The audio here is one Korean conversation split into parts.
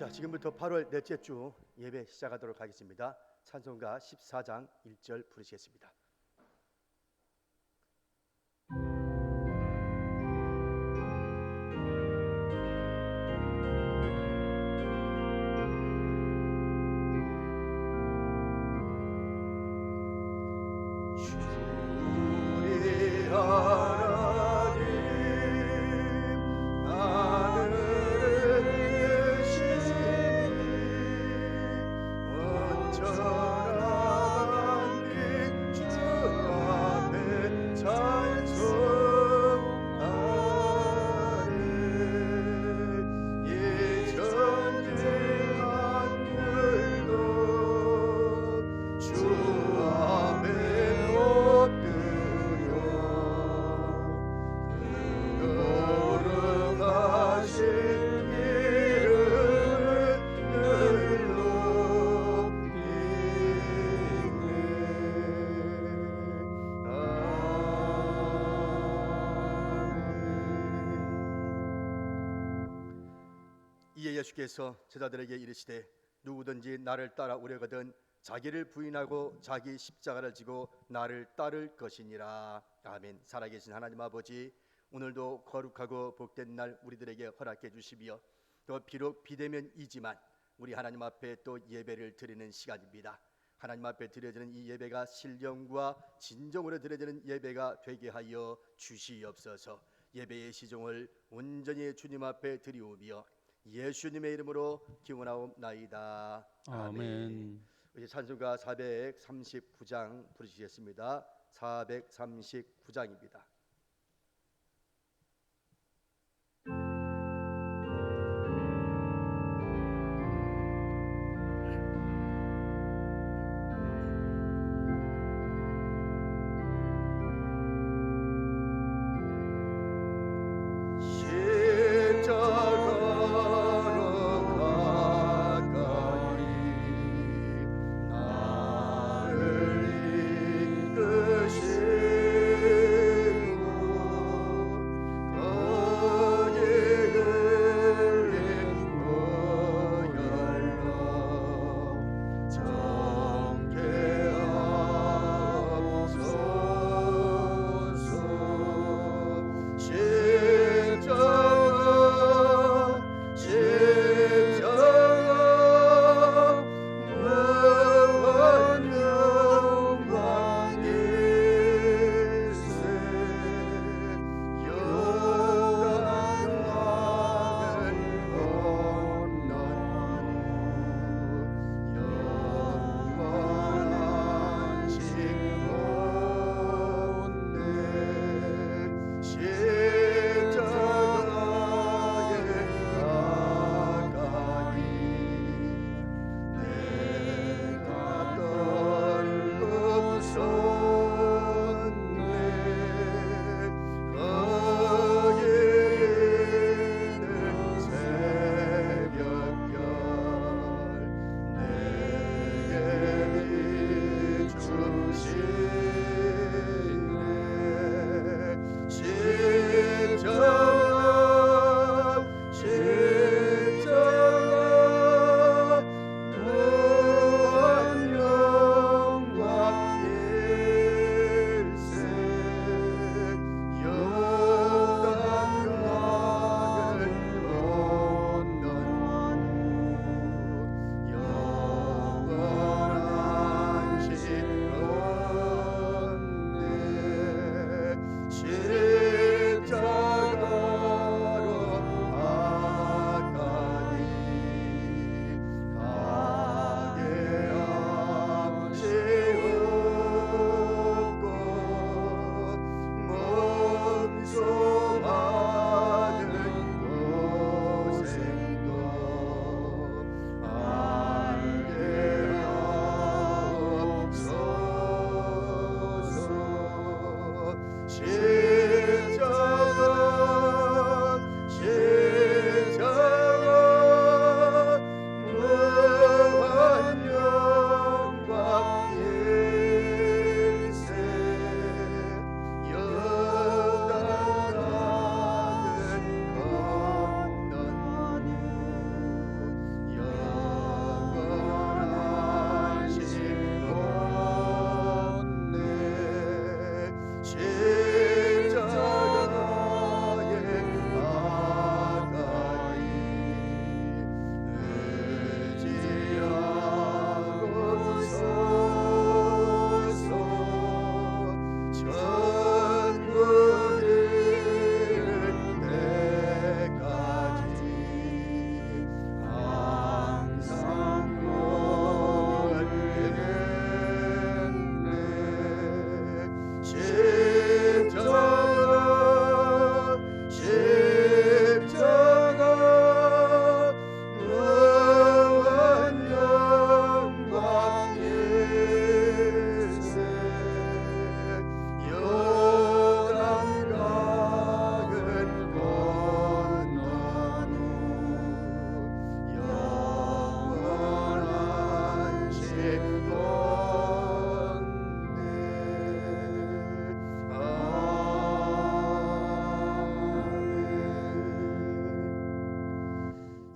자, 지금부터 8월 넷째 주 예배 시작하도록 하겠습니다. 찬송가 14장 1절 부르시겠습니다. 이에 예수께서 제자들에게 이르시되 누구든지 나를 따라오려거든 자기를 부인하고 자기 십자가를 지고 나를 따를 것이니라. 아멘. 살아계신 하나님 아버지, 오늘도 거룩하고 복된 날 우리들에게 허락해 주시며 또 비록 비대면이지만 우리 하나님 앞에 또 예배를 드리는 시간입니다. 하나님 앞에 드려지는 이 예배가 신령과 진정으로 드려지는 예배가 되게 하여 주시옵소서. 예배의 시종을 온전히 주님 앞에 드리오며 예수님의 이름으로 기원하옵나이다. 아멘. 이제 찬송가 439장 부르시겠습니다. 439장입니다.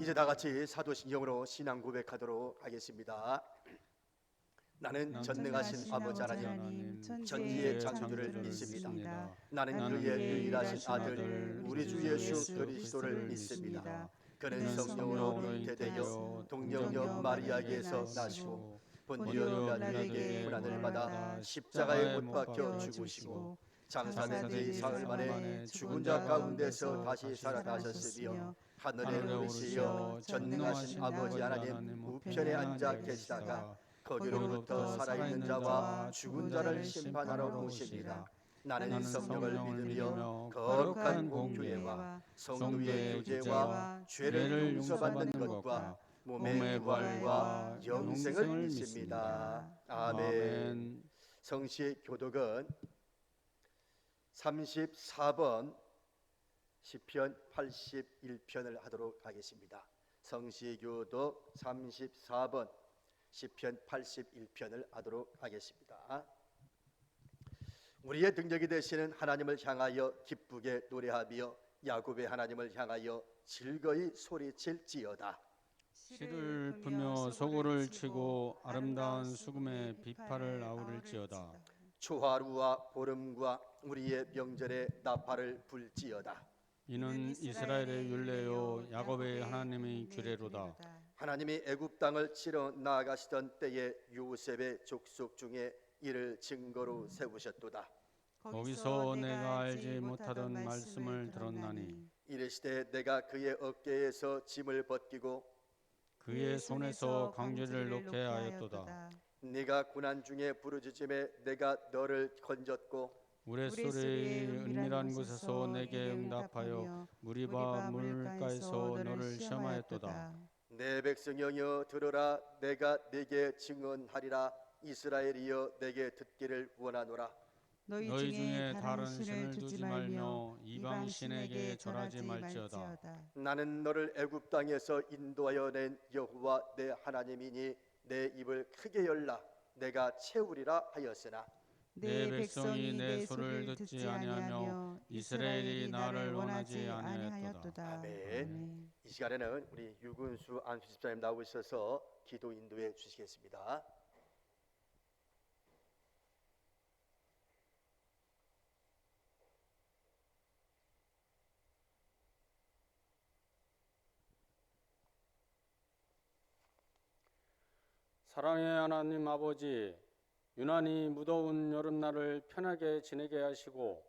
이제 다 같이 사도신경으로 신앙 고백하도록 하겠습니다. 나는 전능하신 아버지 하나님 전지의 창조를 믿습니다. 나는 그의 유일하신 아들 우리 주 예수 그리스도를 믿습니다. 그는 성령으로 잉태되어 동정녀 마리아에게서 나시고 본디오 빌라도에게 고난을 받아 십자가에 못 박혀 죽으시고 장사된 지 사흘 만에 죽은 자 가운데서 다시 살아나셨으며 하늘에 오르시어 전능하신 아버지 하나님 우편에 앉아 계시다가 거기로부터 살아있는 자와 죽은 자를 심판하러 오십니다. 나는 성령을 믿으며 거룩한 공교회와 성도의 교제와 죄를 용서받는 것과 몸의 부활과 영생을 믿습니다. 아멘. 성시 교독은 34번 시편 81편을 하도록 하겠습니다. 성시 교독 34번 시편 81편을 하도록 하겠습니다. 우리의 등적이 되시는 하나님을 향하여 기쁘게 노래하며 야곱의 하나님을 향하여 즐거이 소리칠지어다. 시를 풀며 소고를 치고 아름다운 수금의 비파를 아우를지어다. 초하루와 보름과 우리의 명절에 나팔을 불지어다. 이는 이스라엘의 율례요 야곱의 하나님의 규례로다. 하나님이 애굽 땅을 치러 나아가시던 때에 요셉의 족속 중에 이를 증거로 세우셨도다. 거기서 내가 알지 못하던 말씀을 들었나니 이르시되 내가 그의 어깨에서 짐을 벗기고 그의 손에서 광주를 놓게 하였도다. 네가 고난 중에 부르짖음에 내가 너를 건졌고 우레소리의 은밀한 곳에서 내게 응답하여 무리바 물가에서 너를 시험하였도다. 내 백성이여 들으라. 내가 네게 증언하리라. 이스라엘이여 내게 듣기를 원하노라. 너희 중에 다른 신을 두지 말며 이방 신에게 절하지 말지어다. 나는 너를 애굽 땅에서 인도하여 낸 여호와 내 하나님이니 내 입을 크게 열라. 내가 채우리라 하였으나 내 백성이 내 소를 듣지 아니하며 이스라엘이 나를 원하지 아니하였도다. 아멘. 이 시간에는 우리 유근수 안수집사님 나오셔서 기도 인도해 주시겠습니다. 사랑의 하나님 아버지, 유난히 무더운 여름날을 편하게 지내게 하시고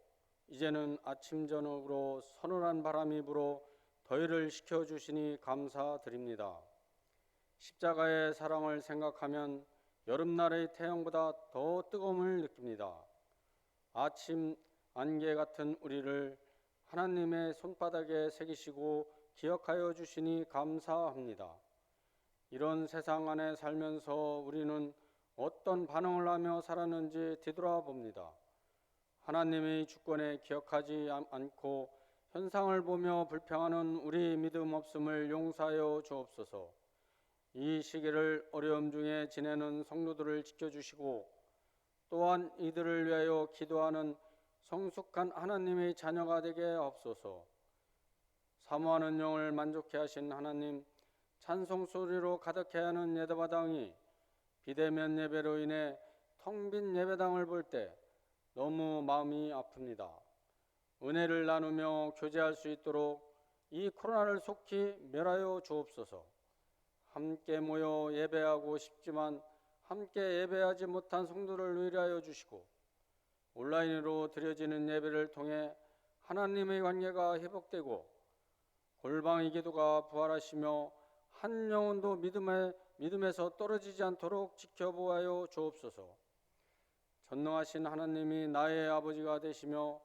이제는 아침 저녁으로 서늘한 바람이 불어 더위를 식혀주시니 감사드립니다. 십자가의 사랑을 생각하면 여름날의 태양보다 더 뜨거움을 느낍니다. 아침 안개 같은 우리를 하나님의 손바닥에 새기시고 기억하여 주시니 감사합니다. 이런 세상 안에 살면서 우리는 어떤 반응을 하며 살았는지 뒤돌아봅니다. 하나님의 주권에 기억하지 않고 현상을 보며 불평하는 우리 믿음 없음을 용서하여 주옵소서. 이 시기를 어려움 중에 지내는 성도들을 지켜주시고 또한 이들을 위하여 기도하는 성숙한 하나님의 자녀가 되게 하옵소서. 사모하는 영을 만족해 하신 하나님, 찬송 소리로 가득해 하는 예배당이 비대면 예배로 인해 텅 빈 예배당을 볼 때 너무 마음이 아픕니다. 은혜를 나누며 교제할 수 있도록 이 코로나를 속히 멸하여 주옵소서. 함께 모여 예배하고 싶지만 함께 예배하지 못한 성도를 위하여 주시고 온라인으로 드려지는 예배를 통해 하나님의 관계가 회복되고 골방의 기도가 부활하시며 한 영혼도 믿음에서 떨어지지 않도록 지켜보아요 주옵소서. 전능하신 하나님이 나의 아버지가 되시며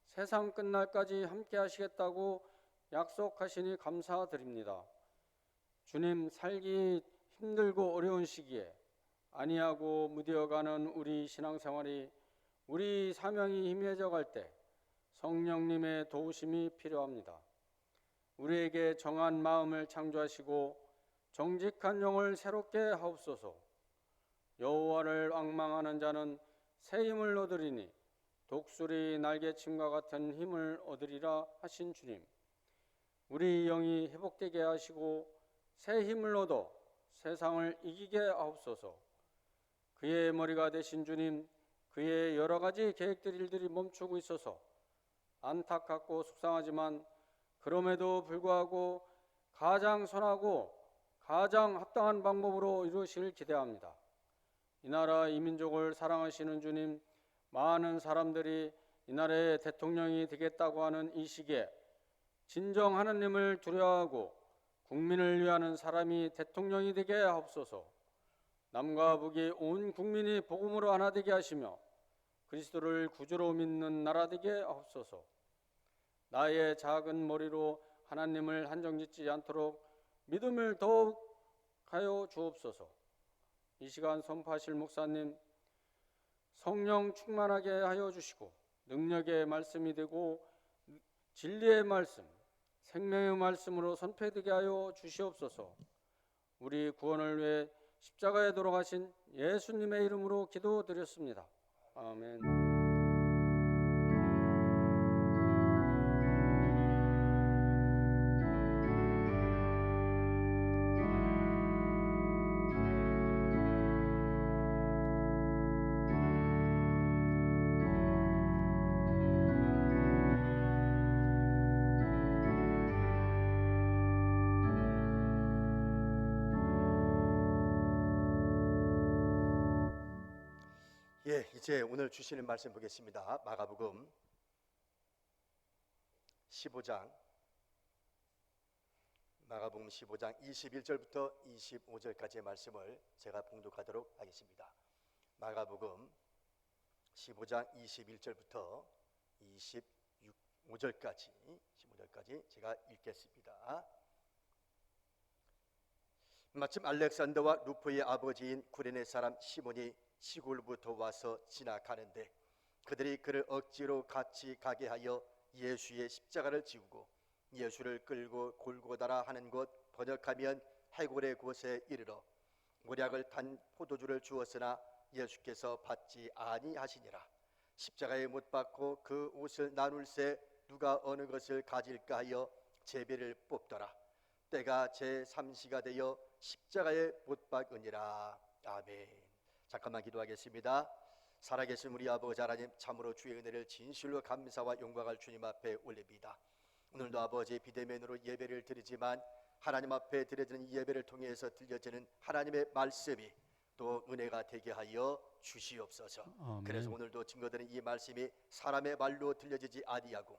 세상 끝날까지 함께 하시겠다고 약속하시니 감사드립니다. 주님, 살기 힘들고 어려운 시기에 안이하고 무디어가는 우리 신앙생활이 우리 사명이 희미해져 갈 때 성령님의 도우심이 필요합니다. 우리에게 정한 마음을 창조하시고 정직한 영을 새롭게 하옵소서. 여호와를 앙망하는 자는 새 힘을 얻으리니 독수리 날개침과 같은 힘을 얻으리라 하신 주님, 우리 영이 회복되게 하시고 새 힘을 얻어 세상을 이기게 하옵소서. 그의 머리가 되신 주님, 그의 여러 가지 계획들 일들이 멈추고 있어서 안타깝고 속상하지만 그럼에도 불구하고 가장 선하고 가장 합당한 방법으로 이루시길 기대합니다. 이 나라 이 민족을 사랑하시는 주님, 많은 사람들이 이 나라의 대통령이 되겠다고 하는 이 시기에 진정 하나님을 두려워하고 국민을 위하는 사람이 대통령이 되게 하옵소서. 남과 북이 온 국민이 복음으로 하나 되게 하시며 그리스도를 구주로 믿는 나라 되게 하옵소서. 나의 작은 머리로 하나님을 한정짓지 않도록 믿음을 더욱 하여 주옵소서. 이 시간 선포하실 목사님, 성령 충만하게 하여 주시고 능력의 말씀이 되고 진리의 말씀, 생명의 말씀으로 선포되게 하여 주시옵소서. 우리 구원을 위해 십자가에 돌아가신 예수님의 이름으로 기도드렸습니다. 아멘. 예, 이제 오늘 주시는 말씀 보겠습니다. 마가복음 15장 21절부터 25절까지의 말씀을 제가 봉독하도록 하겠습니다. 마가복음 15장 21절부터 15절까지 제가 읽겠습니다. 마침 알렉산더와 루포의 아버지인 구레네 사람 시몬이 시골부터 와서 지나가는데 그들이 그를 억지로 같이 가게 하여 예수의 십자가를 지우고 예수를 끌고 골고다라 하는 곳, 번역하면 해골의 곳에 이르러 모략을 탄 포도주를 주었으나 예수께서 받지 아니하시니라. 십자가에 못 박고 그 옷을 나눌새 누가 어느 것을 가질까 하여 제비를 뽑더라. 때가 제3시가 되어 십자가에 못 박으니라. 아멘. 잠깐만 기도하겠습니다. 살아계신 우리 아버지 하나님, 참으로 주의 은혜를 진실로 감사와 영광을 주님 앞에 올립니다. 오늘도 아버지 비대면으로 예배를 드리지만 하나님 앞에 드려지는 이 예배를 통해서 들려지는 하나님의 말씀이 또 은혜가 되게 하여 주시옵소서. 아멘. 그래서 오늘도 증거되는 이 말씀이 사람의 말로 들려지지 아니하고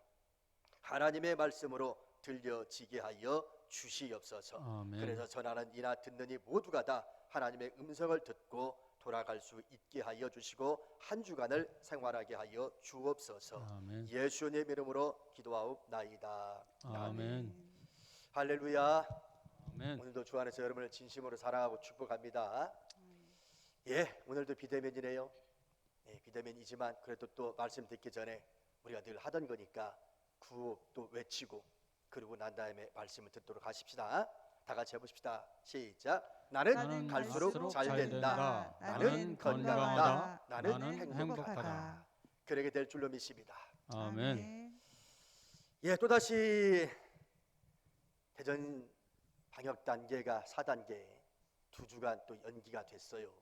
하나님의 말씀으로 들려지게 하여 주시옵소서. 아멘. 그래서 전하는 이나 듣는 이 모두가 다 하나님의 음성을 듣고 돌아갈 수 있게 하여 주시고 한 주간을 생활하게 하여 주옵소서. 아멘. 예수님 이름으로 기도하옵나이다. 아멘. 할렐루야. 아멘. 오늘도 주 안에서 여러분을 진심으로 사랑하고 축복합니다. 예, 오늘도 비대면이네요. 예, 비대면이지만 그래도 또 말씀 듣기 전에 우리가 늘 하던 거니까 구호 또 외치고 그리고 난 다음에 말씀을 듣도록 하십시다. 다 같이 해봅시다. 시작. 나는 갈수록 잘 된다. 나는 건강하다. 나는 행복하다. 그러게 될 줄로 믿습니다. 아멘. 예, 또다시 대전 방역 단계가 4단계 2주간 또 연기가 됐어요.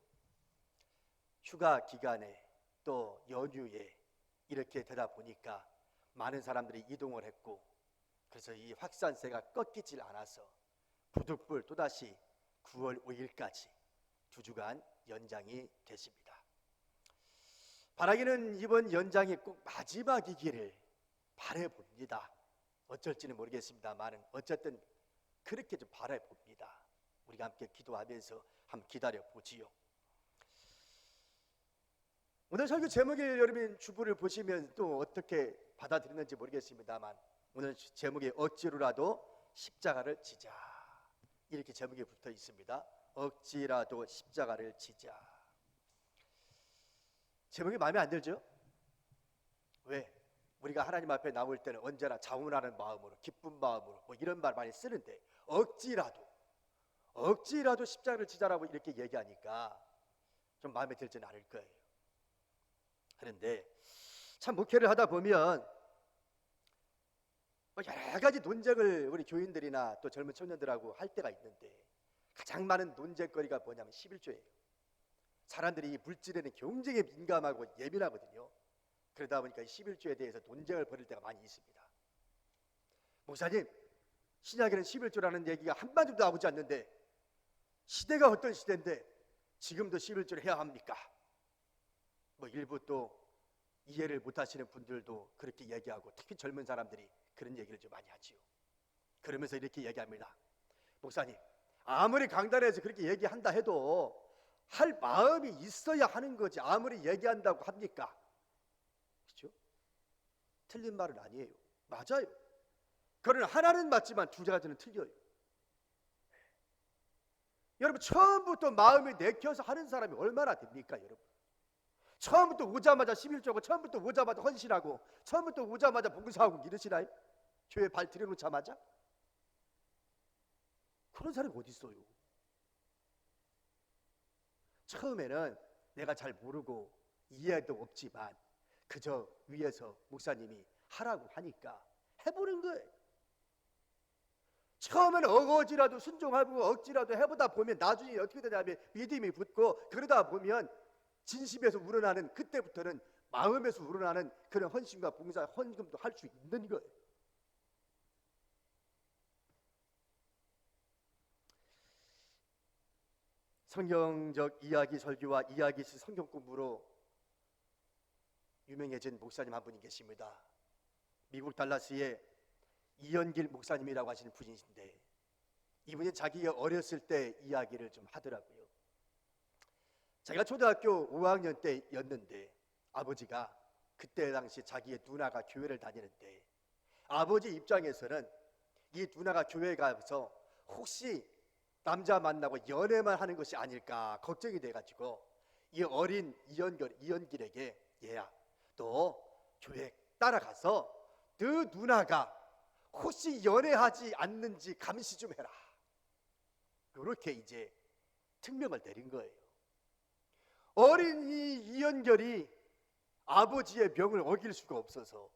휴가 기간에 또 연휴에 이렇게 되다 보니까 많은 사람들이 이동을 했고 그래서 이 확산세가 꺾이질 않아서 부득불 또다시 9월 5일까지 2주간 연장이 됐습니다. 바라기는 이번 연장이 꼭 마지막이기를 바라봅니다. 어쩔지는 모르겠습니다만 어쨌든 그렇게 좀 바라봅니다. 우리가 함께 기도하면서 한번 기다려보지요. 오늘 설교 제목이 여러분 주부를 보시면 또 어떻게 받아들이는지 모르겠습니다만 오늘 제목이 억지로라도 십자가를 지자 이렇게 제목이 붙어 있습니다. 억지라도 십자가를 지자. 제목이 마음에 안 들죠? 왜? 우리가 하나님 앞에 나올 때는 언제나 자원하는 마음으로 기쁜 마음으로 뭐 이런 말 많이 쓰는데 억지라도 십자가를 지자라고 이렇게 얘기하니까 좀 마음에 들지는 않을 거예요. 그런데 참 목회를 하다 보면 여러 가지 논쟁을 우리 교인들이나 또 젊은 청년들하고 할 때가 있는데 가장 많은 논쟁거리가 뭐냐면 11조예요. 사람들이 이 물질에는 굉장히 민감하고 예민하거든요. 그러다 보니까 11조에 대해서 논쟁을 벌일 때가 많이 있습니다. 목사님, 신약에는 11조라는 얘기가 한마디도 나오지 않는데 시대가 어떤 시대인데 지금도 11조를 해야 합니까? 뭐 일부 또 이해를 못하시는 분들도 그렇게 얘기하고, 특히 젊은 사람들이 그런 얘기를 좀 많이 하지요. 그러면서 이렇게 얘기합니다. 목사님, 아무리 강단에서 그렇게 얘기한다 해도 할 마음이 있어야 하는 거지 아무리 얘기한다고 합니까? 그렇죠? 틀린 말은 아니에요. 맞아요. 그러나 하나는 맞지만 두 가지는 틀려요. 여러분, 처음부터 마음이 내켜서 하는 사람이 얼마나 됩니까, 여러분? 처음부터 오자마자 11조고 처음부터 오자마자 헌신하고 처음부터 오자마자 봉사하고 이러시나요? 교회 발 들여놓자마자? 그런 사람이 어디 있어요? 처음에는 내가 잘 모르고 이해도 없지만 그저 위에서 목사님이 하라고 하니까 해보는 거예요. 처음에는 어거지라도 순종하고 억지라도 해보다 보면 나중에 어떻게 되냐면 믿음이 붙고, 그러다 보면 진심에서 우러나는, 그때부터는 마음에서 우러나는 그런 헌신과 봉사, 헌금도 할 수 있는 거예요. 성경적 이야기 설교와 이야기식 성경 공부로 유명해진 목사님 한 분이 계십니다. 미국 달라스의 이연길 목사님이라고 하시는 분이신데, 이분이 자기가 어렸을 때 이야기를 좀 하더라고요. 자기가 초등학교 5학년 때였는데 아버지가 그때 당시 자기의 누나가 교회를 다니는데, 아버지 입장에서는 이 누나가 교회에 가서 혹시 남자 만나고 연애만 하는 것이 아닐까 걱정이 돼가지고 이 어린 이연길에게, 얘야, 너 교회 따라가서 너 누나가 혹시 연애하지 않는지 감시 좀 해라, 이렇게 이제 특명을 내린 거예요. 어린 이연결이 아버지의 명을 어길 수가 없어서,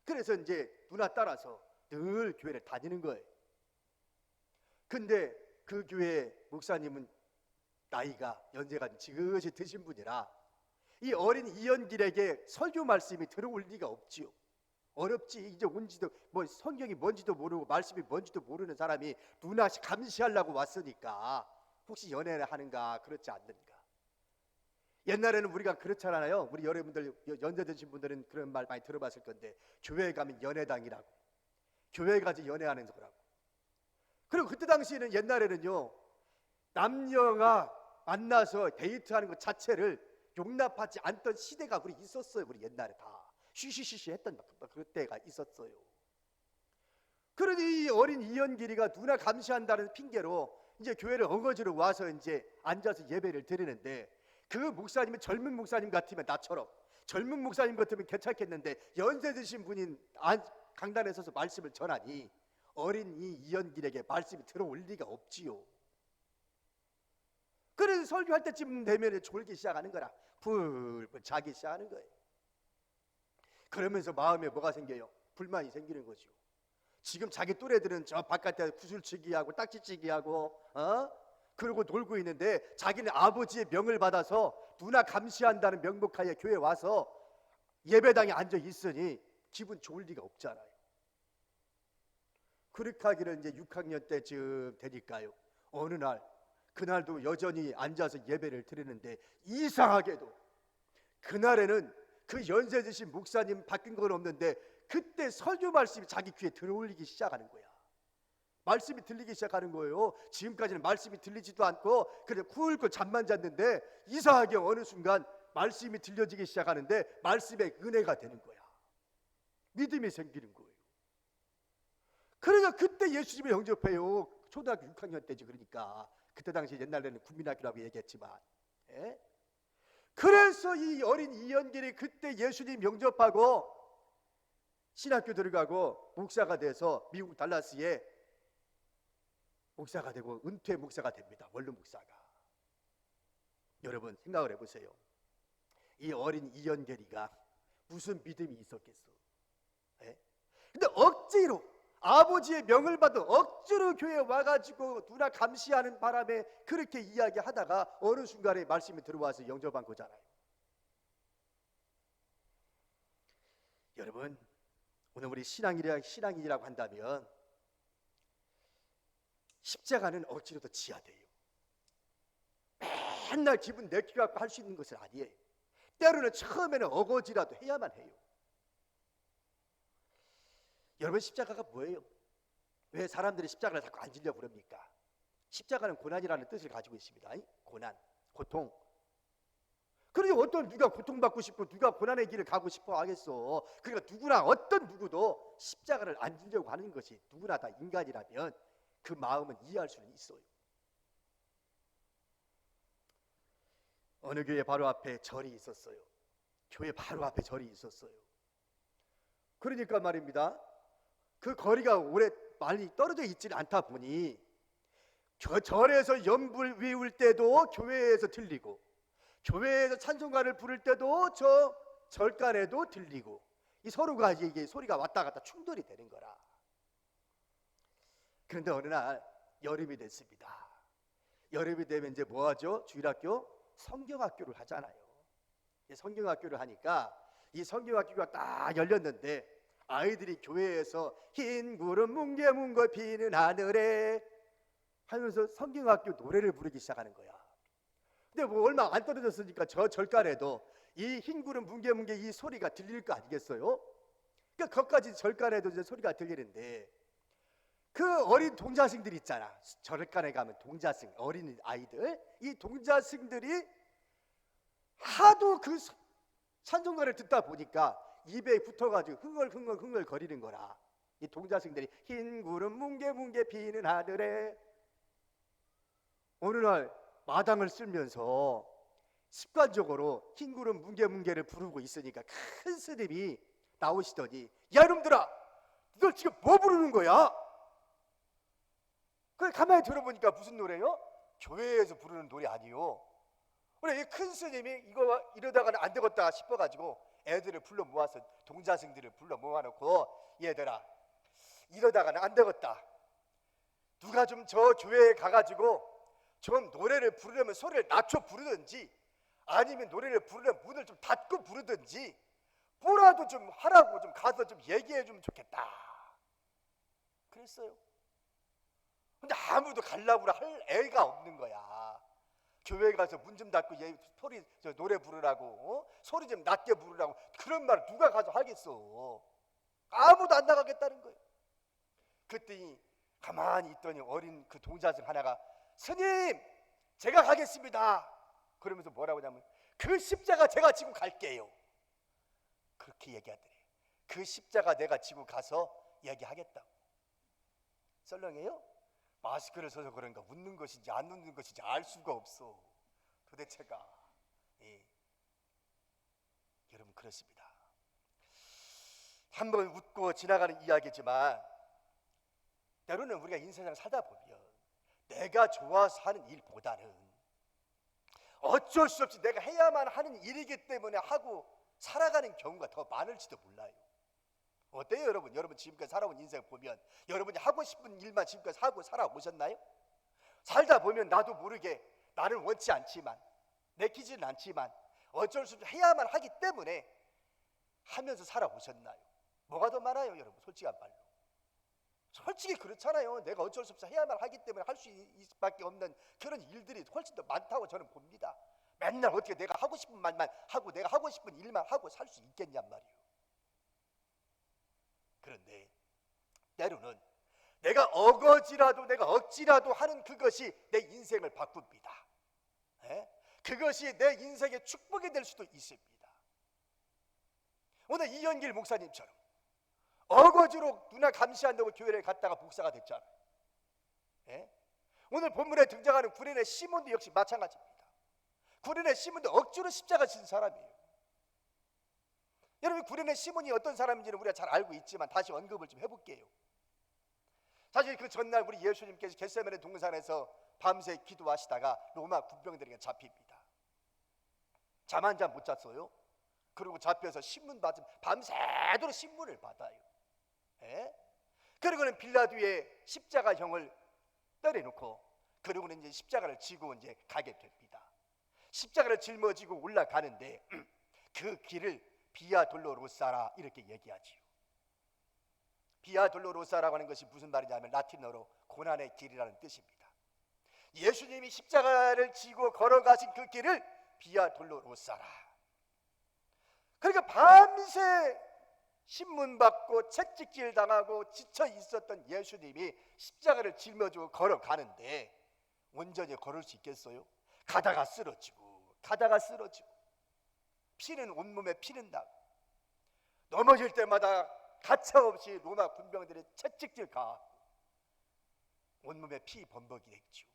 그래서 이제 누나 따라서 늘 교회를 다니는 거예요. 근데 그 교회 목사님은 나이가 연세가 지긋이 드신 분이라 이 어린 이연길에게 설교 말씀이 들어올 리가 없지요. 어렵지. 이제 온지도 뭐 성경이 뭔지도 모르고 말씀이 뭔지도 모르는 사람이 누나 감시하려고 왔으니까 혹시 연애를 하는가 그렇지 않는가. 옛날에는 우리가 그렇잖아요. 우리 여러분들 연세 드신 분들은 그런 말 많이 들어봤을 건데, 교회에 가면 연애당이라고, 교회에 가지 연애하는 거라고. 그리고 그때 당시에는 옛날에는요, 남녀가 만나서 데이트하는 것 자체를 용납하지 않던 시대가 우리 있었어요. 우리 옛날에 다 쉬쉬쉬쉬 했던 그때가 있었어요. 그러니 이 어린 이연길이가 누나 감시한다는 핑계로 이제 교회를 어거지로 와서 이제 앉아서 예배를 드리는데, 그 목사님은 젊은 목사님 같으면, 나처럼 젊은 목사님 같으면 괜찮겠는데 연세 드신 분이 강단에 서서 말씀을 전하니 어린 이 이연길에게 말씀이 들어올 리가 없지요. 그래서 설교할 때쯤 되면 졸기 시작하는 거라, 불불 자기 시작하는 거예요. 그러면서 마음에 뭐가 생겨요? 불만이 생기는 거죠. 지금 자기 또래들은 저 바깥에 구슬치기 하고 딱지치기 하고 그러고 놀고 있는데, 자기는 아버지의 명을 받아서 누나 감시한다는 명목하에 교회에 와서 예배당에 앉아 있으니 기분 좋을 리가 없잖아요. 그렇게 하기를 이제 6학년 때쯤 되니까요, 어느 날, 그날도 여전히 앉아서 예배를 드리는데 이상하게도 그날에는 그 연세 드신 목사님 바뀐 건 없는데 그때 설교 말씀이 자기 귀에 들어올리기 시작하는 거야. 말씀이 들리기 시작하는 거예요. 지금까지는 말씀이 들리지도 않고 그냥 쿨쿨 잠만 잤는데 이상하게 어느 순간 말씀이 들려지기 시작하는데 말씀의 은혜가 되는 거야. 믿음이 생기는 거예요. 그래서 그때 예수님을 영접해요. 초등학교 6학년 때지. 그러니까 그때 당시 옛날에는 국민학교라고 얘기했지만, 그래서 이 어린 이연길이 그때 예수님 영접하고 신학교 들어가고 목사가 돼서 미국 달라스에 목사가 되고 은퇴 목사가 됩니다. 원로 목사가. 여러분 생각을 해보세요. 이 어린 이연길이가 무슨 믿음이 있었겠어? 근데 억지로 아버지의 명을 받아 억지로 교회에 와가지고 누나 감시하는 바람에 그렇게 이야기하다가 어느 순간에 말씀이 들어와서 영접한 거잖아요. 여러분, 오늘 우리 신앙인이라고 한다면 십자가는 억지로도 지어야 돼요. 맨날 기분 내키갖고 할 수 있는 것은 아니에요. 때로는 처음에는 어거지라도 해야만 해요. 여러분, 십자가가 뭐예요? 왜 사람들이 십자가를 자꾸 안 지려고 그럽니까? 십자가는 고난이라는 뜻을 가지고 있습니다. 고난, 고통. 그러니 어떤 누가 고통받고 싶고 누가 고난의 길을 가고 싶어 하겠어. 그러니까 누구나 어떤 누구도 십자가를 안 지려고 하는 것이 누구나 다 인간이라면 그 마음은 이해할 수는 있어요. 어느 교회 바로 앞에 절이 있었어요. 교회 바로 앞에 절이 있었어요. 그러니까 말입니다, 그 거리가 오래 많이 떨어져 있지는 않다 보니 절에서 연불 외울 때도 교회에서 들리고 교회에서 찬송가를 부를 때도 저 절간에도 들리고 이 서로가 이게 소리가 왔다 갔다 충돌이 되는 거라. 그런데 어느 날 여름이 됐습니다. 여름이 되면 이제 뭐 하죠? 주일학교 성경학교를 하잖아요. 성경학교를 하니까 이 성경학교가 딱 열렸는데 아이들이 교회에서 흰 구름 뭉게뭉게 비는 하늘에 하면서 성경학교 노래를 부르기 시작하는 거야. 근데 뭐 얼마 안 떨어졌으니까 저 절간에도 이 흰 구름 뭉게뭉게 이 소리가 들릴 거 아니겠어요? 그러니까 거기까지 절간에도 이제 소리가 들리는데 그 어린 동자승들 있잖아. 절간에 가면 동자승, 어린 아이들, 이 동자승들이 하도 그 찬송가를 듣다 보니까 입에 붙어가지고 흥얼흥얼 거리는 거라. 이 동자승들이 흰 구름 뭉게뭉게 비는 하늘에. 어느 날 마당을 쓸면서 습관적으로 흰 구름 뭉게뭉게를 부르고 있으니까 큰 스님이 나오시더니, 야 이놈들아, 너 지금 뭐 부르는 거야? 그래 가만히 들어보니까 무슨 노래요? 교회에서 부르는 노래 아니요. 그래 이 큰 스님이 이거 이러다가는 안 되겠다 싶어가지고 애들을 불러 모아서 동자승들을 불러 모아놓고, 얘들아 이러다가는 안 되겠다. 누가 좀 저 교회에 가가지고 좀 노래를 부르려면 소리를 낮춰 부르든지 아니면 노래를 부르려면 문을 좀 닫고 부르든지 뭐라도 좀 하라고 좀 가서 좀 얘기해 주면 좋겠다 그랬어요. 근데 아무도 갈라부라 할 애가 없는 거야. 교회 가서 문 좀 닫고 소리 노래 부르라고, 소리 좀 낮게 부르라고 그런 말 누가 가서 하겠어. 아무도 안 나가겠다는 거예요. 그랬더니 가만히 있더니 어린 그 동자승 하나가, 스님 제가 가겠습니다. 그러면서 뭐라고 하냐면, 그 십자가 제가 지고 갈게요. 그렇게 얘기하더래. 그 십자가 내가 지고 가서 얘기하겠다고. 썰렁해요? 마스크를 써서 그런가 웃는 것인지 안 웃는 것인지 알 수가 없어. 도대체가. 여러분 그렇습니다. 한번 웃고 지나가는 이야기지만 때로는 우리가 인생을 살다 보면 내가 좋아서 하는 일보다는 어쩔 수 없이 내가 해야만 하는 일이기 때문에 하고 살아가는 경우가 더 많을지도 몰라요. 어때요 여러분? 여러분 지금까지 살아온 인생 보면 여러분이 하고 싶은 일만 지금까지 하고 살아오셨나요? 살다 보면 나도 모르게 나는 원치 않지만 내키지는 않지만 어쩔 수 없이 해야만 하기 때문에 하면서 살아오셨나요? 뭐가 더 많아요 여러분? 솔직한 말로 솔직히 그렇잖아요. 내가 어쩔 수 없이 해야만 하기 때문에 할 수 밖에 없는 그런 일들이 훨씬 더 많다고 저는 봅니다. 맨날 어떻게 내가 하고 싶은 말만 하고 내가 하고 싶은 일만 하고 살 수 있겠냔 말이에요. 그런데 때로는 내가 어거지라도 내가 억지라도 하는 그것이 내 인생을 바꿉니다. 그것이 내 인생의 축복이 될 수도 있습니다. 오늘 이현길 목사님처럼 어거지로 누나 감시한다고 교회를 갔다가 목사가 됐잖아요. 오늘 본문에 등장하는 구레네 시몬도 역시 마찬가지입니다. 구레네 시몬도 억지로 십자가 진 사람이에요. 여러분 구레네 시몬이 어떤 사람인지는 우리가 잘 알고 있지만 다시 언급을 좀 해볼게요. 사실 그 전날 우리 예수님께서 겟세마네 동산에서 밤새 기도하시다가 로마 군병들에게 잡힙니다. 잠 한 잠 못 잤어요. 그리고 잡혀서 신문 받으면 밤새도록 신문을 받아요. 그리고는 빌라도의 십자가형을 떨어놓고 그리고는 이제 십자가를 지고 이제 가게 됩니다. 십자가를 짊어지고 올라가는데 그 길을 비아 돌로로사라 이렇게 얘기하지요. 비아 돌로로사라고 하는 것이 무슨 말이냐면 라틴어로 고난의 길이라는 뜻입니다. 예수님이 십자가를 지고 걸어가신 그 길을 비아 돌로로사라. 그러니까 밤새 신문 받고 채찍질 당하고 지쳐 있었던 예수님이 십자가를 짊어지고 걸어가는데 온전히 걸을 수 있겠어요? 가다가 쓰러지고 가다가 쓰러지고 피는 온몸에 피는 나고 넘어질 때마다 가차없이 로마 군병들의 채찍질 가하고 온몸에 피 범벅이 됐죠.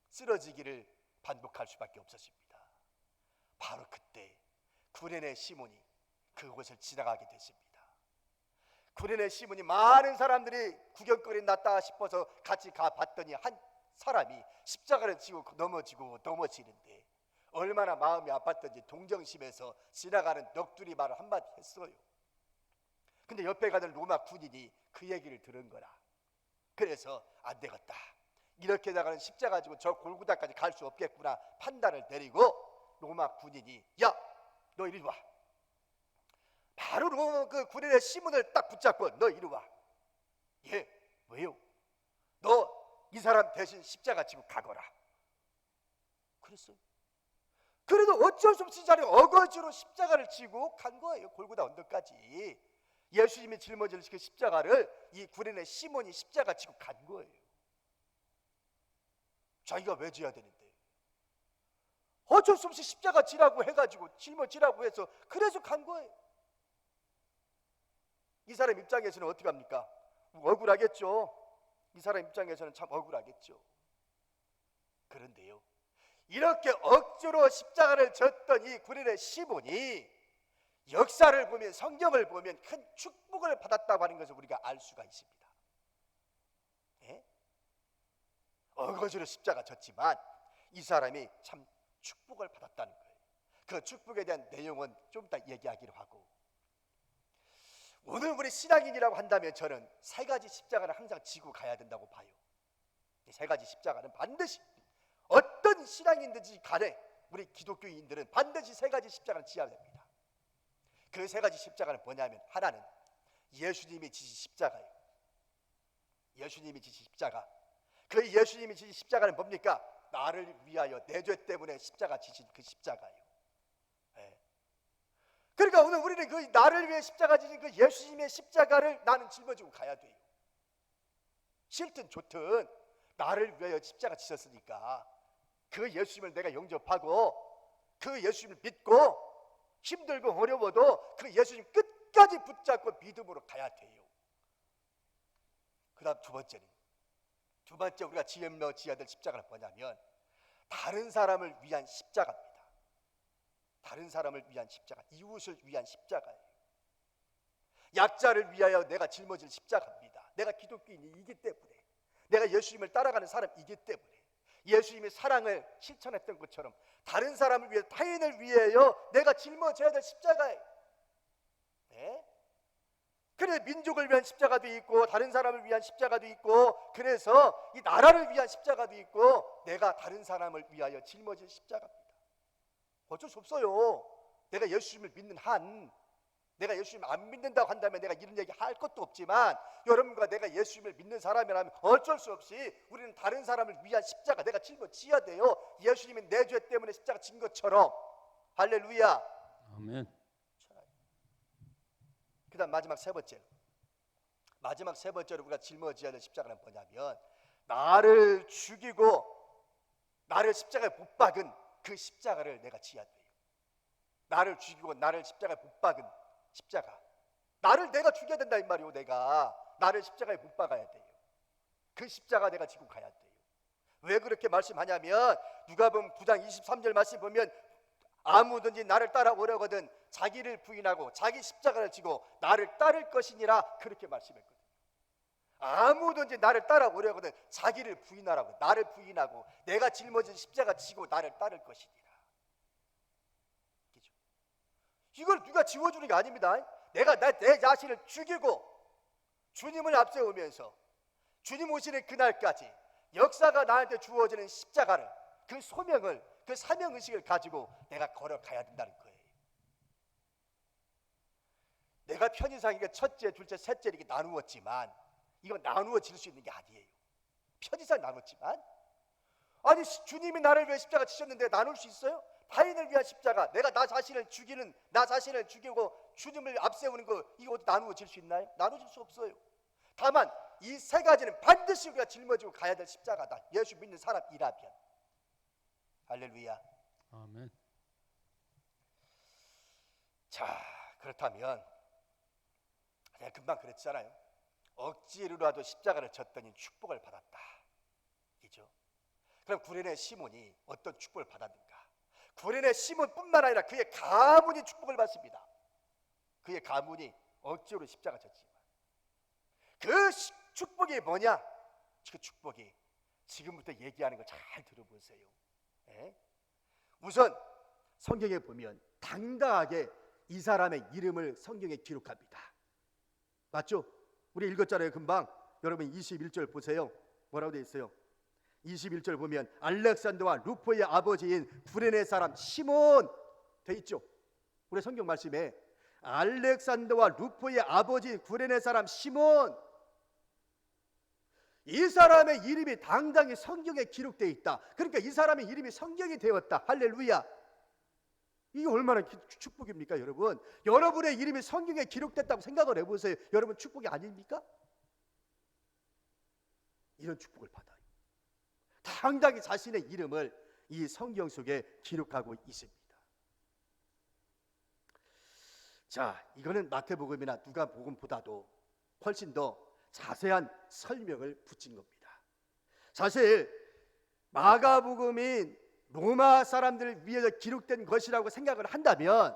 쓰러지기를 반복할 수밖에 없었습니다. 바로 그때 구레네 시몬이 그곳을 지나가게 됐습니다. 구레네 시몬이 많은 사람들이 구경거리 났다 싶어서 같이 가봤더니 한 사람이 십자가를 지고 넘어지는데 얼마나 마음이 아팠던지 동정심에서 지나가는 넋두리 말을 한마디 했어요. 근데 옆에 가던 로마 군인이 그 얘기를 들은 거라. 그래서 안 되겠다, 이렇게 나가는 십자가 지고 저 골고다까지 갈 수 없겠구나 판단을 내리고 로마 군인이 야, 너 이리 와. 바로 그 구레네 시몬을 딱 붙잡고 너 이리 와. 예, 왜요? 너 이 사람 대신 십자가 지고 가거라. 그랬어요. 그래도 어쩔 수 없이 자리 어거지로 십자가를 지고 간 거예요. 골고다 언덕까지 예수님이 짊어질 그 십자가를 이 구레네 시몬이 십자가 지고 간 거예요. 자기가 왜 져야 되는데 어쩔 수 없이 십자가 지라고 해가지고 짊어지라고 해서 그래서 간 거예요. 이 사람 입장에서는 어떻게 합니까? 억울하겠죠. 이 사람 입장에서는 참 억울하겠죠. 그런데요, 이렇게 억지로 십자가를 졌던 이 구레네 시몬이 역사를 보면, 성경을 보면 큰 축복을 받았다고 하는 것을 우리가 알 수가 있습니다. 예? 억지로 십자가 졌지만 이 사람이 참 축복을 받았다는 거예요. 그 축복에 대한 내용은 좀 이따 얘기하기로 하고, 오늘 우리 신앙인이라고 한다면 저는 세 가지 십자가를 항상 지고 가야 된다고 봐요. 세 가지 십자가는 반드시 어떤 신앙인든지 간에 우리 기독교인들은 반드시 세 가지 십자가를 지어야 됩니다. 그 세 가지 십자가는 뭐냐면, 하나는 예수님이 지신 십자가예요. 예수님이 지신 십자가. 그 예수님이 지신 십자가는 뭡니까? 나를 위하여 내 죄 때문에 십자가 지신 그 십자가예요. 네. 그러니까 오늘 우리는 그 나를 위해 십자가 지신 그 예수님의 십자가를 나는 짊어지고 가야 돼요. 싫든 좋든 나를 위하여 십자가 지셨으니까 그 예수님을 내가 영접하고 그 예수님을 믿고 힘들고 어려워도 그 예수님 끝까지 붙잡고 믿음으로 가야 돼요. 그 다음 두 번째 우리가 지어야 될 십자가는 뭐냐면 다른 사람을 위한 십자가입니다. 다른 사람을 위한 십자가, 이웃을 위한 십자가예요. 약자를 위하여 내가 짊어질 십자가입니다. 내가 기독교인이기 때문에, 내가 예수님을 따라가는 사람이기 때문에 예수님의 사랑을 실천했던 것처럼 다른 사람을 위해, 타인을 위하여 내가 짊어져야 될 십자가예요. 네? 그래서 민족을 위한 십자가도 있고 다른 사람을 위한 십자가도 있고, 그래서 이 나라를 위한 십자가도 있고 내가 다른 사람을 위하여 짊어질 십자가입니다. 어쩔 수 없어요. 내가 예수님을 믿는 한, 내가 예수님을 안 믿는다고 한다면 내가 이런 얘기 할 것도 없지만, 여러분과 내가 예수님을 믿는 사람이라면 어쩔 수 없이 우리는 다른 사람을 위한 십자가 내가 짊어져야 돼요. 예수님이 내 죄 때문에 십자가 진 것처럼. 할렐루야. 아멘. 그 다음 마지막 세 번째로 우리가 짊어져야 될 십자가는 뭐냐면, 나를 죽이고 나를 십자가에 못 박은 그 십자가를 내가 지어야 돼요. 나를 죽이고 나를 십자가에 못 박은 십자가, 나를 내가 죽여야 된다 이 말이요. 내가 나를 십자가에 못 박아야 돼요. 그 십자가 내가 지고 가야 돼요. 왜 그렇게 말씀하냐면, 누가복음 9장 23절 말씀 보면 아무든지 나를 따라오려거든 자기를 부인하고 자기 십자가를 지고 나를 따를 것이니라, 그렇게 말씀했거든요. 아무든지 나를 따라오려거든 자기를 부인하라고, 나를 부인하고 내가 짊어진 십자가 지고 나를 따를 것이니라. 이걸 누가 지워주는 게 아닙니다. 내가 내 자신을 주님을 앞세우면서 주님 오시는 그날까지 역사가 나한테 주어지는 십자가를, 그 소명을, 그 사명의식을 가지고 내가 걸어가야 된다는 거예요. 내가 편의상에게 첫째, 둘째, 셋째 이렇게 나누었지만 이건 나누어질 수 있는 게 아니에요. 편의상 나눴지만, 아니 주님이 나를 왜 십자가 치셨는데 나눌 수 있어요? 타인을 위한 십자가, 내가 나 자신을 죽이고 주님을 앞세우는 거, 이거 어디 나누어질 수 있나요? 나누어질 수 없어요. 다만 이 세 가지는 반드시 우리가 짊어지고 가야 될 십자가다, 예수 믿는 사람이라면. 할렐루야. 아멘. 자, 그렇다면 내가 금방 그랬잖아요. 억지로라도 십자가를 졌더니 축복을 받았다, 이죠. 그럼 구레네 시몬이 어떤 축복을 받았는가? 구레네 시몬뿐만 아니라 그의 가문이 축복을 받습니다. 그의 가문이 억지로 십자가 졌지만 그 축복이 뭐냐? 그 축복이 지금부터 얘기하는 거 잘 들어보세요. 예? 우선 성경에 보면 당당하게 이 사람의 이름을 성경에 기록합니다. 맞죠? 우리 읽었잖아요, 금방. 여러분 21절 보세요. 뭐라고 되어 있어요? 21절 보면 알렉산더와 루포의 아버지인 구레네 사람 시몬 되어 있죠. 우리 성경 말씀에 알렉산더와 루포의 아버지 구레네 사람 시몬, 이 사람의 이름이 당당히 성경에 기록되어 있다. 그러니까 이 사람의 이름이 성경이 되었다. 할렐루야. 이게 얼마나 축복입니까, 여러분? 여러분의 이름이 성경에 기록됐다고 생각을 해보세요. 여러분 축복이 아닙니까? 이런 축복을 받아요. 당당히 자신의 이름을 이 성경 속에 기록하고 있습니다. 자, 이거는 마태복음이나 누가복음보다도 훨씬 더 자세한 설명을 붙인 겁니다. 사실 마가복음이 로마 사람들을 위해서 기록된 것이라고 생각을 한다면,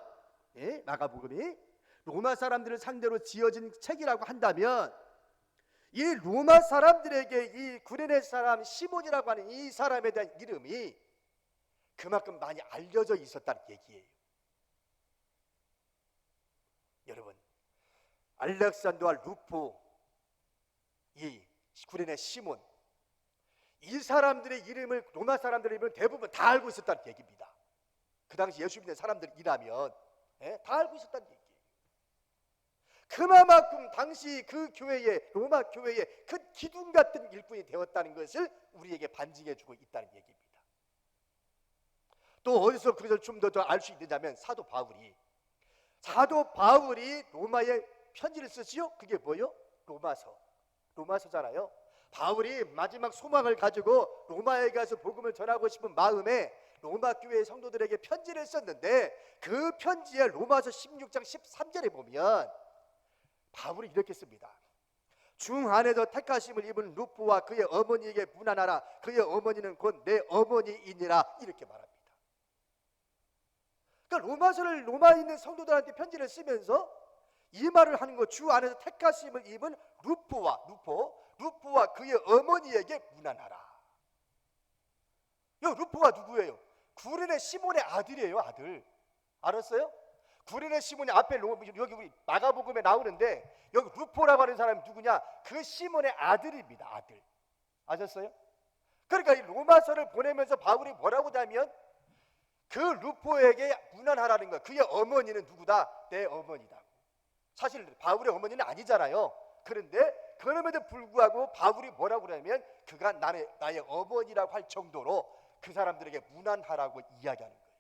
마가복음이 로마 사람들을 상대로 지어진 책이라고 한다면, 이 로마 사람들에게 이 구레네 사람 시몬이라고 하는 이 사람에 대한 이름이 그만큼 많이 알려져 있었다는 얘기예요. 여러분, 알렉산더와 루포, 이 구레네 시몬, 이 사람들의 이름을 로마 사람들의 이름을 대부분 다 알고 있었다는 얘기입니다. 그 당시 예수 믿는 사람들이라면 다 알고 있었다는 얘기예요. 그만큼 당시 그 교회에, 로마 교회에 큰 기둥 같은 일꾼이 되었다는 것을 우리에게 반증해주고 있다는 얘기입니다. 또 어디서 그것을 좀 더 알 수 있느냐면 사도 바울이 로마에 편지를 쓰지요. 그게 뭐요? 로마서잖아요. 바울이 마지막 소망을 가지고 로마에 가서 복음을 전하고 싶은 마음에 로마 교회의 성도들에게 편지를 썼는데, 그 편지에 로마서 16장 13절에 보면 바울이 이렇게 씁니다. 중 안에서 택하심을 입은 루포와 그의 어머니에게 문안하라. 그의 어머니는 곧 내 어머니이니라. 이렇게 말합니다. 그러니까 로마에 있는 성도들한테 편지를 쓰면서 이 말을 하는 거, 주 안에서 택하심을 입은 루포와 그의 어머니에게 문안하라. 루포가 누구예요? 구레네 시몬의 아들이에요, 아들. 알았어요? 구레네 시몬이 앞에 여기 우리 마가복음에 나오는데, 여기 루포라고 하는 사람이 누구냐? 그 시몬의 아들입니다, 아들. 아셨어요? 그러니까 이 로마서를 보내면서 바울이 뭐라고 하냐면 그 루포에게 문안하라는 거예요. 그의 어머니는 누구다? 내 어머니다. 사실 바울의 어머니는 아니잖아요. 그런데 그럼에도 불구하고 바울이 뭐라고 그러냐면 그가 나의 어머니라고 할 정도로 그 사람들에게 문안하라고 이야기하는 거예요.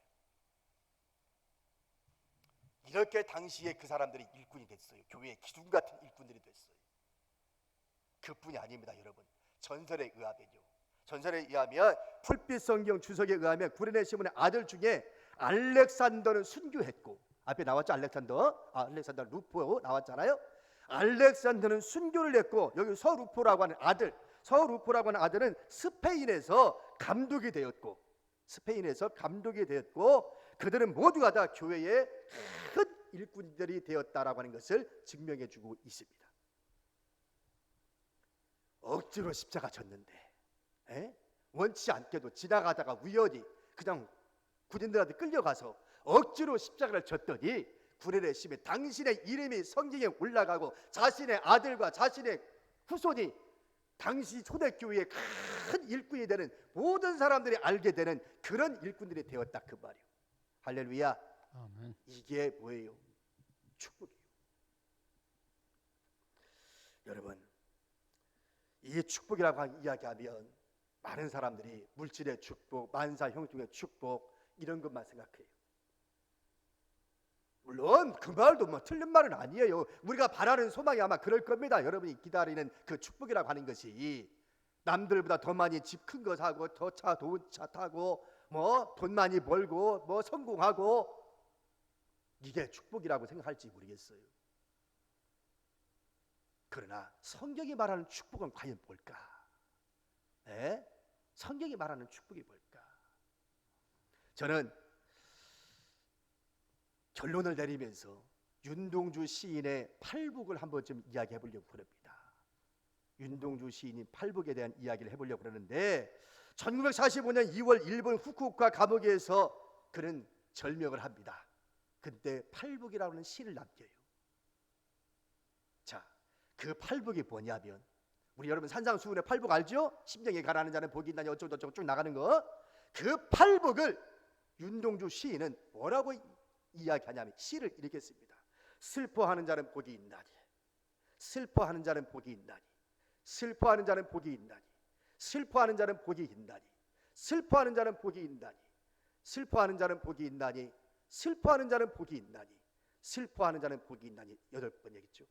이렇게 당시에 그 사람들이 일꾼이 됐어요. 교회의 기둥 같은 일꾼들이 됐어요. 그뿐이 아닙니다, 여러분. 전설에 의하면 풀빛 성경 주석에 의하면 구레네 시몬의 아들 중에 알렉산더는 순교했고, 앞에 나왔죠, 알렉산더 루포 나왔잖아요. 알렉산더는 순교를 했고, 여기 서루포라고 하는 아들은 스페인에서 감독이 되었고, 그들은 모두가 다 교회의 큰 일꾼들이 되었다라고 하는 것을 증명해주고 있습니다. 억지로 십자가 졌는데, 원치 않게도 지나가다가 우연히 그냥 군인들한테 끌려가서 억지로 십자가를 졌더니 부활하심에 당신의 이름이 성경에 올라가고 자신의 아들과 자신의 후손이 당시 초대교회의 큰 일꾼이 되는, 모든 사람들이 알게 되는 그런 일꾼들이 되었다 그 말이에요. 할렐루야. 아멘. 이게 뭐예요? 축복이에요. 여러분, 이 축복이라고 이야기하면 많은 사람들이 물질의 축복, 만사 형통의 축복 이런 것만 생각해요. 물론 그 말도 뭐 틀린 말은 아니에요. 우리가 바라는 소망이 아마 그럴 겁니다. 여러분이 기다리는 그 축복이라고 하는 것이 남들보다 더 많이 집 큰 거 사고, 더 좋은 차 타고, 뭐 돈 많이 벌고, 뭐 성공하고, 이게 축복이라고 생각할지 모르겠어요. 그러나 성경이 말하는 축복은 과연 뭘까? 네? 성경이 말하는 축복이 뭘까? 저는 결론을 내리면서 윤동주 시인의 팔복을 한번 좀 이야기해 보려고 그럽니다. 윤동주 시인이 팔복에 대한 이야기를 해보려고 그러는데 1945년 2월 일본 후쿠오카 감옥에서 그는 절명을 합니다. 그때 팔복이라고 하는 시를 남겨요. 자, 그 팔복이 뭐냐면, 우리 여러분 산상수훈의 팔복 알죠? 심령에 가라는 자는 복이 있나니 어쩌고 저쩌고 쭉 나가는 거. 그 팔복을 윤동주 시인은 뭐라고 이야기하냐면 시를 이렇게 씁니다. 슬퍼하는 자는 복이 있나니, 슬퍼하는 자는 복이 있나니, 슬퍼하는 자는 복이 있나니, 슬퍼하는 자는 복이 있나니, 슬퍼하는 자는 복이 있나니, 슬퍼하는 자는 복이 있나니, 슬퍼하는 자는 복이 있나니, 슬퍼하는 자는 복이 있나니. 8번 얘기죠.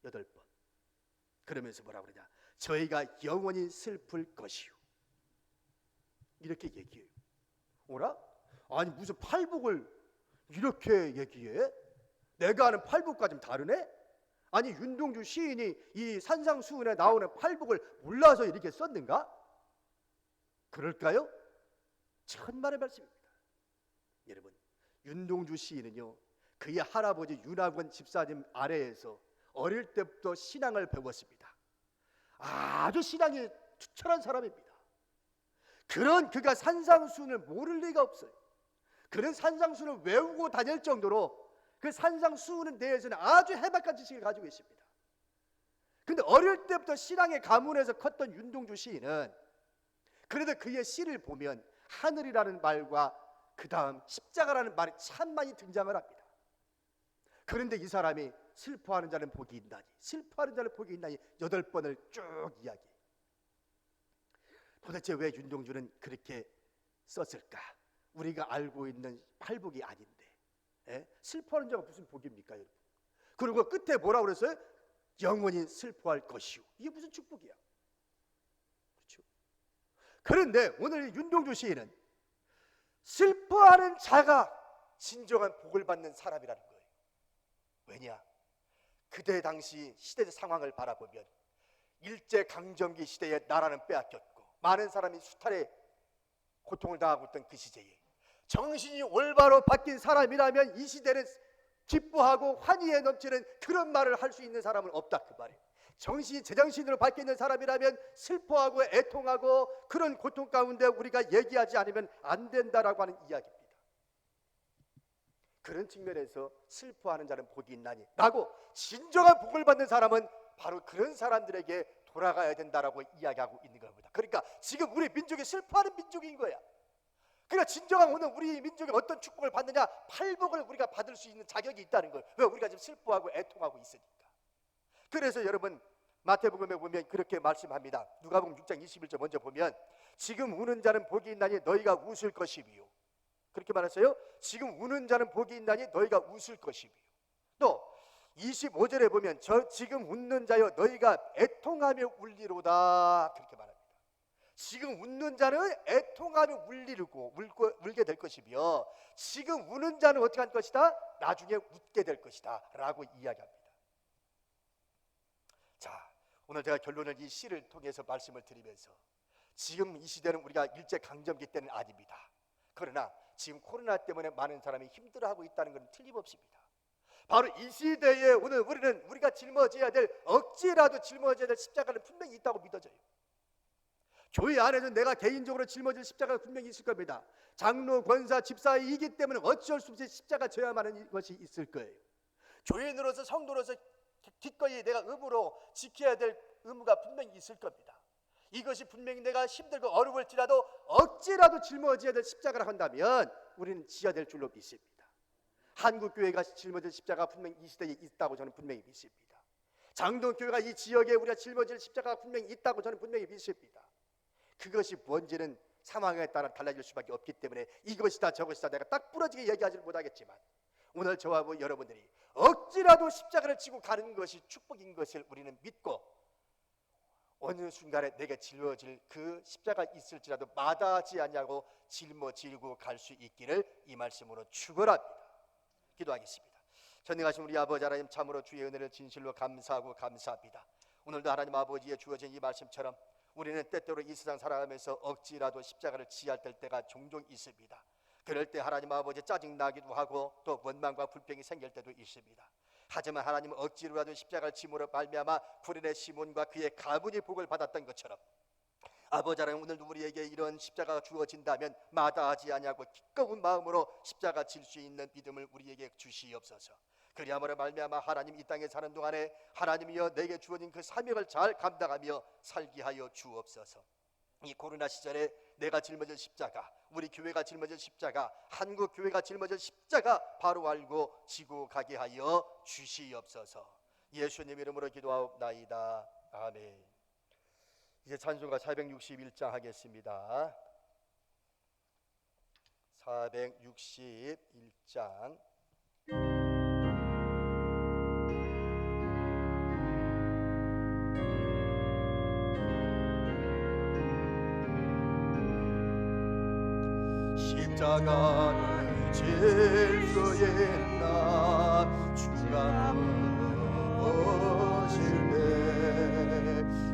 8번. 그러면서 뭐라고 그러냐? 저희가 영원히 슬플 것이요. 이렇게 얘기해요. 뭐라? 아니 무슨 팔복을 이렇게 얘기해? 내가 아는 팔복과 좀 다르네? 아니 윤동주 시인이 이 산상수훈에 나오는 팔복을 몰라서 이렇게 썼는가? 그럴까요? 천만의 말씀입니다. 여러분, 윤동주 시인은요, 그의 할아버지 윤학원 집사님 아래에서 어릴 때부터 신앙을 배웠습니다. 아주 신앙이 투철한 사람입니다. 그런 그가 산상수훈을 모를 리가 없어요. 그는 산상수훈을 외우고 다닐 정도로 그 산상수훈에 대해서는 아주 해박한 지식을 가지고 있습니다. 그런데 어릴 때부터 신앙의 가문에서 컸던 윤동주 시인은 그래도 그의 시를 보면 하늘이라는 말과 그 다음 십자가라는 말이 참 많이 등장을 합니다. 그런데 이 사람이 슬퍼하는 자는 복이 있나니, 슬퍼하는 자는 복이 있나니 8번을 쭉 이야기해요. 도대체 왜 윤동주는 그렇게 썼을까? 우리가 알고 있는 팔복이 아닌데, 슬퍼하는 자가 무슨 복입니까, 여러분? 그리고 끝에 뭐라고 그랬어요? 영원히 슬퍼할 것이요. 이게 무슨 축복이야? 그렇죠? 그런데 오늘 윤동주 시인은 슬퍼하는 자가 진정한 복을 받는 사람이라는 거예요. 왜냐? 그때 당시 시대 상황을 바라보면 일제강점기 시대에 나라는 빼앗겼고 많은 사람이 수탈에 고통을 당하고 있던 그 시대에 정신이 올바로 바뀐 사람이라면 이 시대는 기뻐하고 환희에 넘치는 그런 말을 할 수 있는 사람은 없다 그 말이에요. 정신이 제정신으로 바뀌어 있는 사람이라면 슬퍼하고 애통하고 그런 고통 가운데 우리가 얘기하지 않으면 안 된다라고 하는 이야기입니다. 그런 측면에서 슬퍼하는 자는 복이 있나니 라고 진정한 복을 받는 사람은 바로 그런 사람들에게 돌아가야 된다라고 이야기하고 있는 겁니다. 그러니까 지금 우리 민족이 슬퍼하는 민족인 거야. 그러니까 진정한 오늘 우리 민족이 어떤 축복을 받느냐, 팔복을 우리가 받을 수 있는 자격이 있다는 거예요. 왜? 우리가 지금 슬퍼하고 애통하고 있으니까. 그래서 여러분 마태복음에 보면 그렇게 말씀합니다. 누가복음 6장 21절 먼저 보면 지금 우는 자는 복이 있나니 너희가 웃을 것이며, 그렇게 말했어요. 지금 우는 자는 복이 있나니 너희가 웃을 것이며, 또 25절에 보면 지금 웃는 자여 너희가 애통하며 울리로다, 그렇게 말합니다. 지금 웃는 자는 애통하며 울게 될 것이며 지금 우는 자는 어떻게 할 것이다? 나중에 웃게 될 것이다 라고 이야기합니다. 자, 오늘 제가 결론을 이 시를 통해서 말씀을 드리면서 지금 이 시대는 우리가 일제강점기 때는 아닙니다. 그러나 지금 코로나 때문에 많은 사람이 힘들어하고 있다는 것은 틀림없습니다. 바로 이 시대에 오늘 우리가 짊어져야 될, 억지라도 짊어져야 될 십자가는 분명히 있다고 믿어져요. 교회 안에서 내가 개인적으로 짊어질 십자가가 분명히 있을 겁니다. 장로, 권사, 집사이기 때문에 어쩔 수 없이 십자가 져야만 하는 것이 있을 거예요. 교인으로서 성도로서 기꺼이 내가 의무로 지켜야 될 의무가 분명히 있을 겁니다. 이것이 분명히 내가 힘들고 어려울지라도 억지라도 짊어져야 될 십자가라 한다면 우리는 지어야 될 줄로 믿습니다. 한국교회가 짊어질 십자가가 분명히 이 시대에 있다고 저는 분명히 믿습니다. 장동교회가 이 지역에 우리가 짊어질 십자가가 분명히 있다고 저는 분명히 믿습니다. 그것이 뭔지는 상황에 따라 달라질 수밖에 없기 때문에 이것이다 저것이다 내가 딱 부러지게 얘기하지는 못하겠지만, 오늘 저와 여러분들이 억지라도 십자가를 지고 가는 것이 축복인 것을 우리는 믿고, 어느 순간에 내게 짊어질 그 십자가 있을지라도 마다하지 않냐고 짊어지고 갈 수 있기를 이 말씀으로 축원합니다. 기도하겠습니다. 전능하신 우리 아버지 하나님, 참으로 주의 은혜를 진실로 감사하고 감사합니다. 오늘도 하나님 아버지의 주어진 이 말씀처럼 우리는 때때로 이 세상 살아가면서 억지라도 십자가를 지어야 될 때가 종종 있습니다. 그럴 때 하나님 아버지 짜증나기도 하고 또 원망과 불평이 생길 때도 있습니다. 하지만 하나님은 억지로라도 십자가를 짐으로 말미암아 구린의 시몬과 그의 가문이 복을 받았던 것처럼 아버지 하나님, 오늘도 우리에게 이런 십자가가 주어진다면 마다하지 아니하고 기꺼운 마음으로 십자가 질 수 있는 믿음을 우리에게 주시옵소서. 그리함으로 말미암아 하나님 이 땅에 사는 동안에 하나님이여 내게 주어진 그 사명을 잘 감당하며 살게 하여 주옵소서. 이 코로나 시절에 내가 짊어질 십자가, 우리 교회가 짊어질 십자가, 한국 교회가 짊어질 십자가 바로 알고 지고 가게 하여 주시옵소서. 예수님 이름으로 기도하옵나이다. 아멘. 이제 찬송가 461장 하겠습니다. 461장. 십자가를 질 수 있나 주가 무엇일 때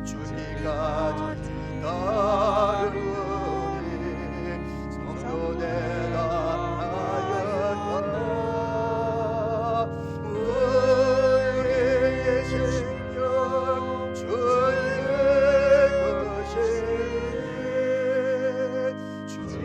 죽기까지 따르니 성도되다 하였다. 우리의 생명 주의 것이니 주님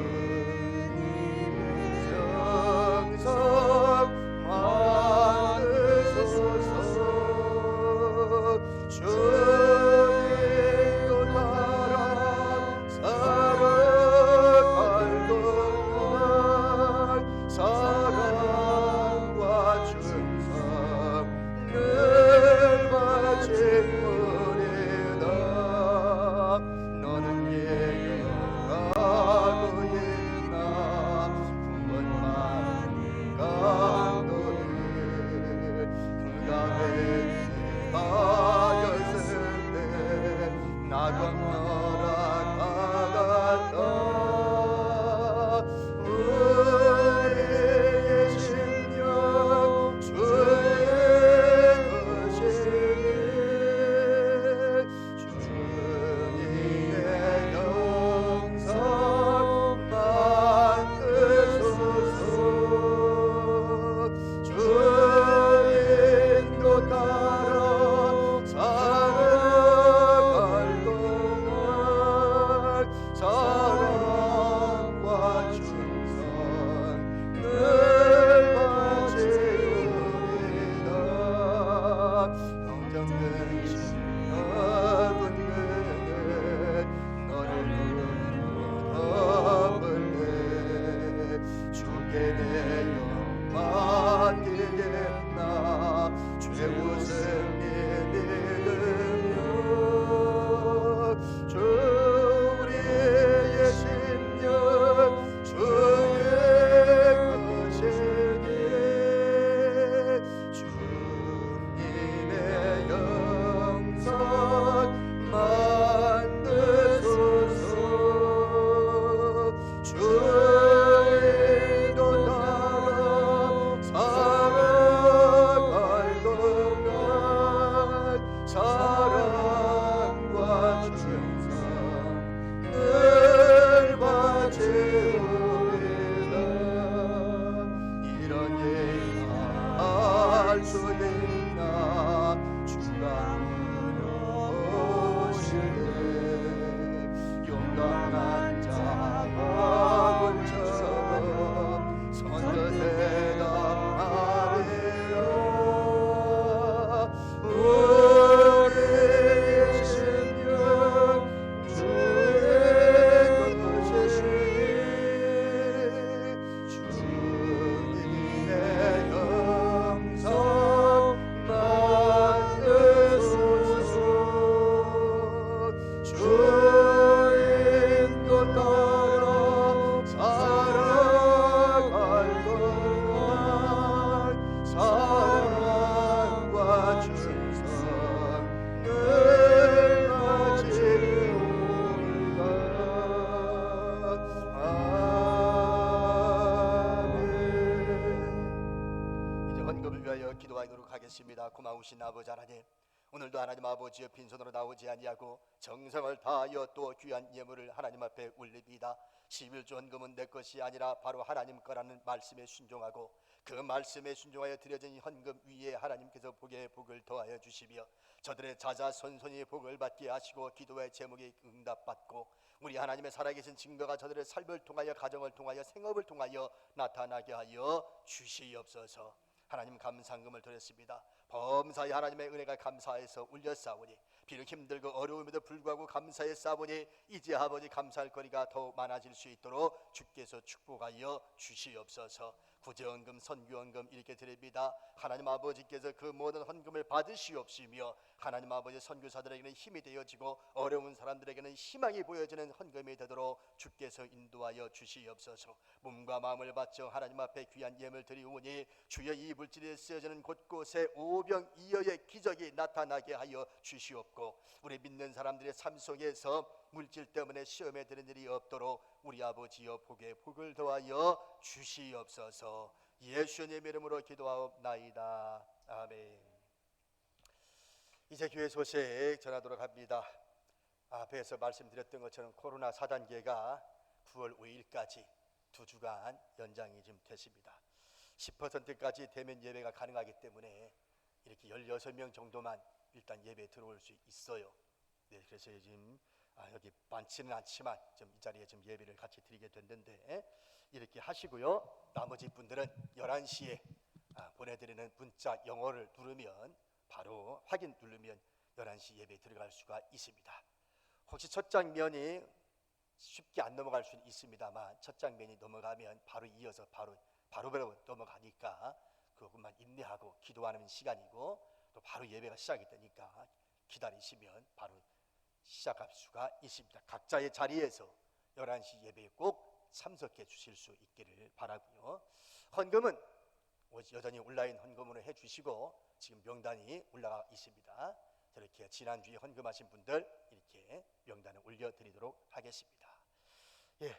기도하도록 하겠습니다. 고마우신 아버지 하나님, 오늘도 하나님 아버지여 빈손으로 나오지 아니하고 정성을 다하여 또 귀한 예물을 하나님 앞에 올립니다. 11조 헌금은 내 것이 아니라 바로 하나님 거라는 말씀에 순종하고 그 말씀에 순종하여 드려진 헌금 위에 하나님께서 복에 복을 더하여 주시며 저들의 자자손손이 복을 받게 하시고 기도의 제목이 응답받고 우리 하나님의 살아계신 증거가 저들의 삶을 통하여 가정을 통하여 생업을 통하여 나타나게 하여 주시옵소서. 하나님 감상금을 드렸습니다. 범사에 하나님의 은혜가 감사해서 울렸사오니 비록 힘들고 어려움에도 불구하고 감사했사오니 이제 아버지 감사할 거리가 더욱 많아질 수 있도록 주께서 축복하여 주시옵소서. 구제헌금 선교헌금 이렇게 드립니다. 하나님 아버지께서 그 모든 헌금을 받으시옵시며 하나님 아버지 선교사들에게는 힘이 되어지고 어려운 사람들에게는 희망이 보여지는 헌금이 되도록 주께서 인도하여 주시옵소서. 몸과 마음을 바쳐 하나님 앞에 귀한 예물 드리오니 주여 이 물질에 쓰여지는 곳곳에 오병이어의 기적이 나타나게 하여 주시옵고 우리 믿는 사람들의 삶 속에서 물질 때문에 시험에 드는 일이 없도록 우리 아버지여 복에 복을 더하여 주시옵소서. 예수님 이름으로 기도하옵나이다. 아멘. 이제 교회 소식 전하도록 합니다. 앞에서 말씀드렸던 것처럼 코로나 4단계가 9월 5일까지 2주간 연장이 좀 됐습니다. 10%까지 대면 예배가 가능하기 때문에 이렇게 16명 정도만 일단 예배에 들어올 수 있어요. 네, 그래서 지금 여기 많지는 않지만 좀 이 자리에 좀 예배를 같이 드리게 됐는데 이렇게 하시고요. 나머지 분들은 11시에 보내드리는 문자 영어를 누르면 바로 확인 누르면 11시 예배에 들어갈 수가 있습니다. 혹시 첫 장면이 쉽게 안 넘어갈 수는 있습니다만 첫 장면이 넘어가면 바로 이어서 바로 넘어가니까 그것만 인내하고 기도하는 시간이고 또 바로 예배가 시작이 되니까 기다리시면 바로 시작할 수가 있습니다. 각자의 자리에서 11시 예배에 꼭 참석해 주실 수 있기를 바라고요. 헌금은 여전히 온라인 헌금으로 해주시고 지금 명단이 올라가 있습니다. 저렇게 지난주에 헌금하신 분들 이렇게 명단을 올려드리도록 하겠습니다. 예,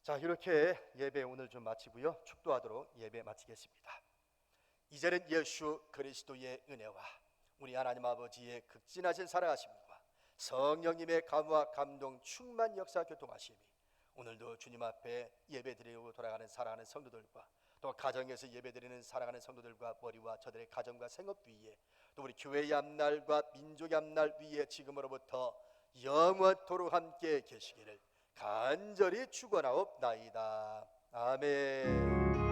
자 이렇게 예배 오늘 좀 마치고요. 축도하도록 예배 마치겠습니다. 이제는 예수 그리스도의 은혜와 우리 하나님 아버지의 극진하신 살아가심과 성령님의 감화 감동 충만 역사 교통하심이 오늘도 주님 앞에 예배드리고 돌아가는 사랑하는 성도들과 또 가정에서 예배드리는 사랑하는 성도들과 머리와 저들의 가정과 생업 위에 또 우리 교회의 앞날과 민족의 앞날 위에 지금으로부터 영원토록 함께 계시기를 간절히 축원하옵나이다. 아멘.